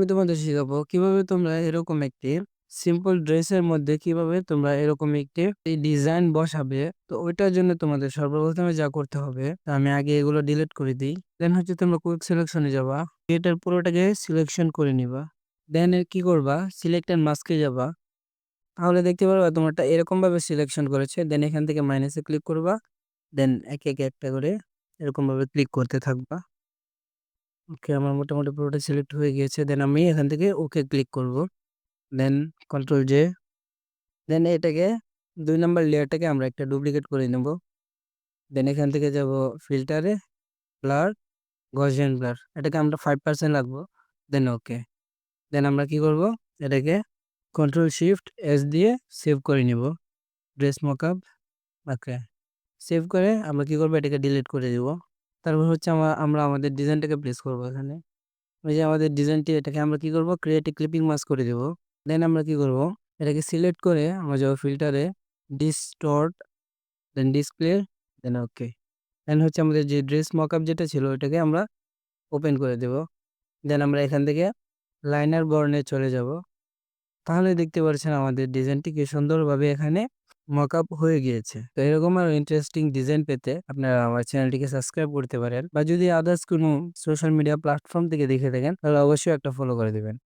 আমি তোমাদের শিখাবো কিভাবে তোমরা এরকম একটি সিম্পল ড্রেসের মধ্যে কিভাবে তোমরা এরকম একটি ডিজাইন বসাবে। তো ওইটার জন্য তোমাদের সর্বপ্রথমে যা করতে হবে, তা আমি আগে এগুলো ডিলিট করে দিই। দেন হচ্ছে তোমরা কুইক সিলেকশনে যাবা, এটার পুরোটাকে সিলেকশন করে নিবা। দেন কি করবা, সিলেক্ট এন্ড মাস্কে যাবা। তাহলে দেখতে পারবা তোমারটা এরকম ভাবে সিলেকশন করেছে। দেন এখান থেকে মাইনাসে ক্লিক করবা। দেন একে একে একটা করে এরকম ভাবে ক্লিক করতে থাকবা। ওকে, আমার মোটামুটি পুরোটা সিলেক্ট হয়ে গিয়েছে। দেন আমি এখান থেকে ওকে ক্লিক করব। দেন কন্ট্রোল জে। দেন এটাকে ২ নাম্বার লেয়ারটাকে আমরা একটা ডুপ্লিকেট করে নেব। দেন এখান থেকে যাব ফিল্টারে, ব্লার, গসিয়ান ব্লার। এটাকে আমরা 5% রাখবো। দেন ওকে। দেন আমরা কি করব, এটাকে কন্ট্রোল শিফট এস দিয়ে সেভ করে নিব। Dress mockup. ওকে, সেভ করে আমরা কি করব, এটাকে ডিলিট করে দিব। তারপর হচ্ছে আমরা আমাদের ডিজাইনটাকে প্লেস করব এখানে। ওই যে আমাদের ডিজাইনটি, এটাকে আমরা কি করব, ক্রিয়েট এ ক্লিপিং মাস্ক করে দেব। দেন আমরা কি করব, এটাকে সিলেক্ট করে আমরা যাব ফিল্টারে, ডিসটর্ট, দেন ডিসপ্লে, দেন ওকে। দেন হচ্ছে আমাদের যে ড্রেস মকআপ যেটা ছিল ওটাকে আমরা ওপেন করে দেব। দেন আমরা এখান থেকে লাইনার বর্ণে চলে যাব। তাহলে দেখতে পাচ্ছেন আমাদের ডিজাইনটি কি সুন্দরভাবে এখানে মকআপ হয়ে গিয়েছে। তো এরকম আরো ইন্টারেস্টিং ডিজাইন পেতে আপনারা আমার চ্যানেলটিকে সাবস্ক্রাইব করতে পারেন, বা যদি আদার্স কোনো সোশ্যাল মিডিয়া প্ল্যাটফর্ম থেকে দেখে থাকেন তাহলে অবশ্যই একটা ফলো করে দিবেন।